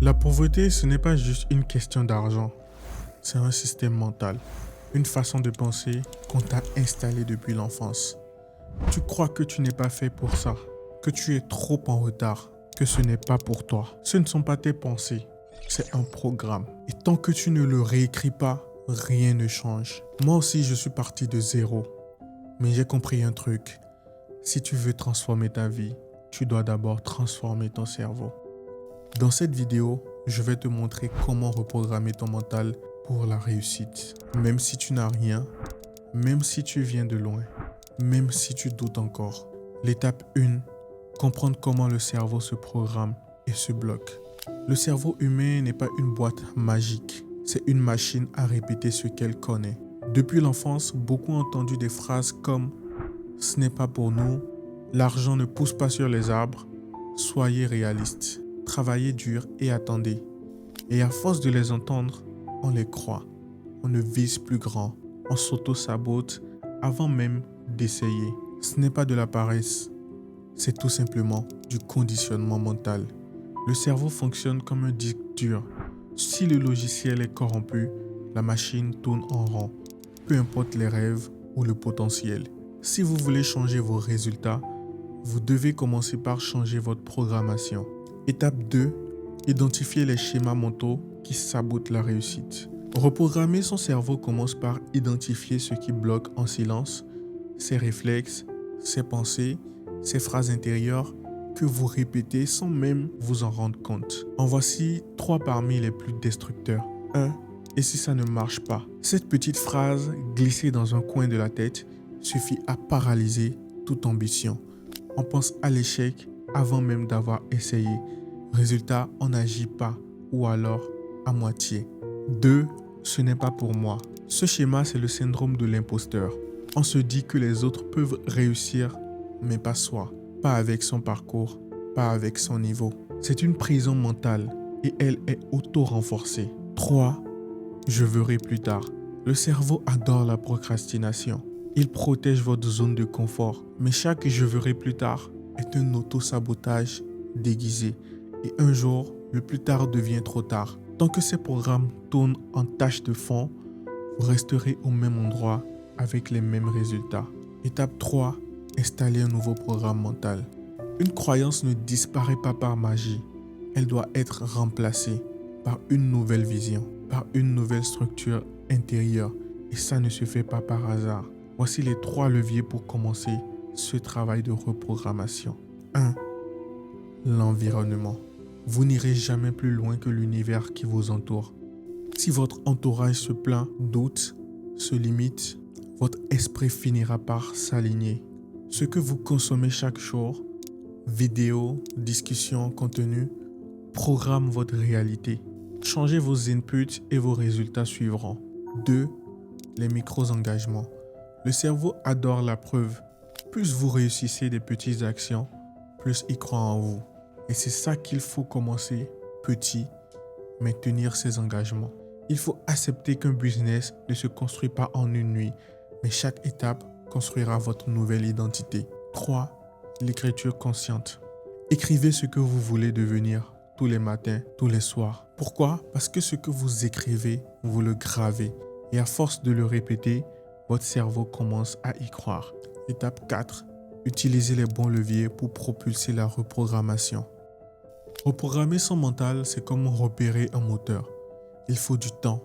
La pauvreté, ce n'est pas juste une question d'argent, c'est un système mental, une façon de penser qu'on t'a installé depuis l'enfance. Tu crois que tu n'es pas fait pour ça, que tu es trop en retard, que ce n'est pas pour toi. Ce ne sont pas tes pensées, c'est un programme. Et tant que tu ne le réécris pas, rien ne change. Moi aussi, je suis parti de zéro, mais j'ai compris un truc. Si tu veux transformer ta vie, tu dois d'abord transformer ton cerveau. Dans cette vidéo, je vais te montrer comment reprogrammer ton mental pour la réussite. Même si tu n'as rien, même si tu viens de loin, même si tu doutes encore. L'étape 1, comprendre comment le cerveau se programme et se bloque. Le cerveau humain n'est pas une boîte magique, c'est une machine à répéter ce qu'elle connaît. Depuis l'enfance, beaucoup ont entendu des phrases comme « ce n'est pas pour nous »,« l'argent ne pousse pas sur les arbres »,« soyez réaliste », travaillez dur et attendez. Et à force de les entendre, on les croit. On ne vise plus grand. On s'auto-sabote avant même d'essayer. Ce n'est pas de la paresse. C'est tout simplement du conditionnement mental. Le cerveau fonctionne comme un disque dur. Si le logiciel est corrompu, la machine tourne en rond. Peu importe les rêves ou le potentiel. Si vous voulez changer vos résultats, vous devez commencer par changer votre programmation. Étape 2. Identifier les schémas mentaux qui sabotent la réussite. Reprogrammer son cerveau commence par identifier ce qui bloque en silence, ses réflexes, ses pensées, ses phrases intérieures que vous répétez sans même vous en rendre compte. En voici 3 parmi les plus destructeurs. 1. Et si ça ne marche pas? Cette petite phrase glissée dans un coin de la tête suffit à paralyser toute ambition. On pense à l'échec avant même d'avoir essayé. Résultat, on n'agit pas ou alors à moitié. 2. Ce n'est pas pour moi. Ce schéma, c'est le syndrome de l'imposteur. On se dit que les autres peuvent réussir, mais pas soi. Pas avec son parcours, pas avec son niveau. C'est une prison mentale et elle est auto-renforcée. 3. Je verrai plus tard. Le cerveau adore la procrastination. Il protège votre zone de confort. Mais chaque « je verrai plus tard » est un auto-sabotage déguisé. Et un jour, le plus tard devient trop tard. Tant que ces programmes tournent en tâche de fond, vous resterez au même endroit avec les mêmes résultats. Étape 3. Installer un nouveau programme mental. Une croyance ne disparaît pas par magie. Elle doit être remplacée par une nouvelle vision, par une nouvelle structure intérieure. Et ça ne se fait pas par hasard. Voici les 3 leviers pour commencer ce travail de reprogrammation. 1. L'environnement. Vous n'irez jamais plus loin que l'univers qui vous entoure. Si votre entourage se plaint, doute, se limite, votre esprit finira par s'aligner. Ce que vous consommez chaque jour, vidéos, discussions, contenu, programme votre réalité. Changez vos inputs et vos résultats suivront. 2. Les micro-engagements. Le cerveau adore la preuve. Plus vous réussissez des petites actions, plus il croit en vous. Et c'est ça qu'il faut commencer petit, mais tenir ses engagements. Il faut accepter qu'un business ne se construit pas en une nuit, mais chaque étape construira votre nouvelle identité. 3. L'écriture consciente. Écrivez ce que vous voulez devenir tous les matins, tous les soirs. Pourquoi? Parce que ce que vous écrivez, vous le gravez. Et à force de le répéter, votre cerveau commence à y croire. Étape 4. Utilisez les bons leviers pour propulser la reprogrammation. Reprogrammer son mental, c'est comme repérer un moteur. Il faut du temps,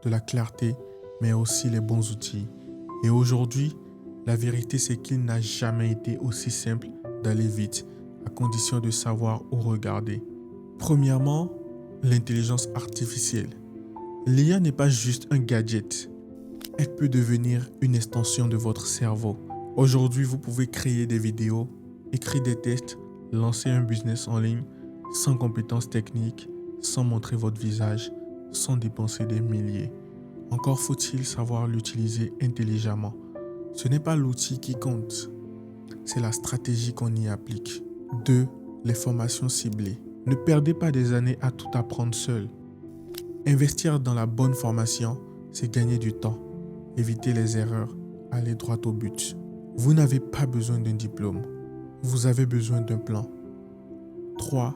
de la clarté, mais aussi les bons outils. Et aujourd'hui, la vérité, c'est qu'il n'a jamais été aussi simple d'aller vite, à condition de savoir où regarder. Premièrement, l'intelligence artificielle. L'IA n'est pas juste un gadget. Elle peut devenir une extension de votre cerveau. Aujourd'hui, vous pouvez créer des vidéos, écrire des tests, lancer un business en ligne, sans compétences techniques, sans montrer votre visage, sans dépenser des milliers. Encore faut-il savoir l'utiliser intelligemment. Ce n'est pas l'outil qui compte, c'est la stratégie qu'on y applique. 2. Les formations ciblées. Ne perdez pas des années à tout apprendre seul. Investir dans la bonne formation, c'est gagner du temps, éviter les erreurs, aller droit au but. Vous n'avez pas besoin d'un diplôme, vous avez besoin d'un plan. 3.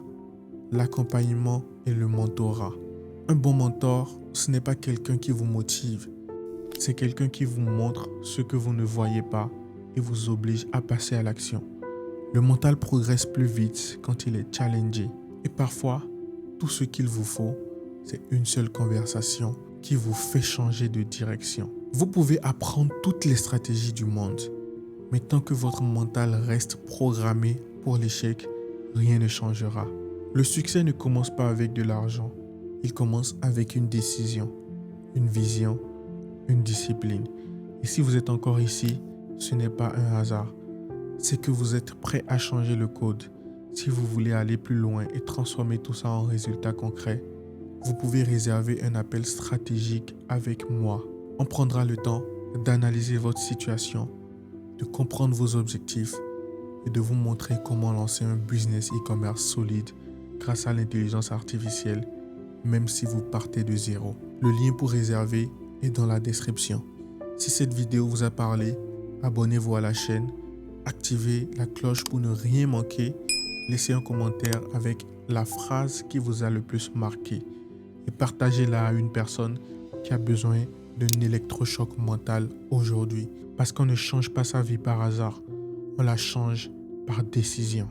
l'accompagnement et le mentorat. Un bon mentor, ce n'est pas quelqu'un qui vous motive, c'est quelqu'un qui vous montre ce que vous ne voyez pas et vous oblige à passer à l'action. Le mental progresse plus vite quand il est challengé. Et parfois, tout ce qu'il vous faut, c'est une seule conversation qui vous fait changer de direction. Vous pouvez apprendre toutes les stratégies du monde, mais tant que votre mental reste programmé pour l'échec, rien ne changera. Le succès ne commence pas avec de l'argent. Il commence avec une décision, une vision, une discipline. Et si vous êtes encore ici, ce n'est pas un hasard. C'est que vous êtes prêt à changer le code. Si vous voulez aller plus loin et transformer tout ça en résultats concrets, vous pouvez réserver un appel stratégique avec moi. On prendra le temps d'analyser votre situation, de comprendre vos objectifs et de vous montrer comment lancer un business e-commerce solide grâce à l'intelligence artificielle, même si vous partez de zéro. Le lien pour réserver est dans la description. Si cette vidéo vous a parlé, abonnez-vous à la chaîne, activez la cloche pour ne rien manquer, laissez un commentaire avec la phrase qui vous a le plus marqué et partagez-la à une personne qui a besoin d'un électrochoc mental aujourd'hui. Parce qu'on ne change pas sa vie par hasard, on la change par décision.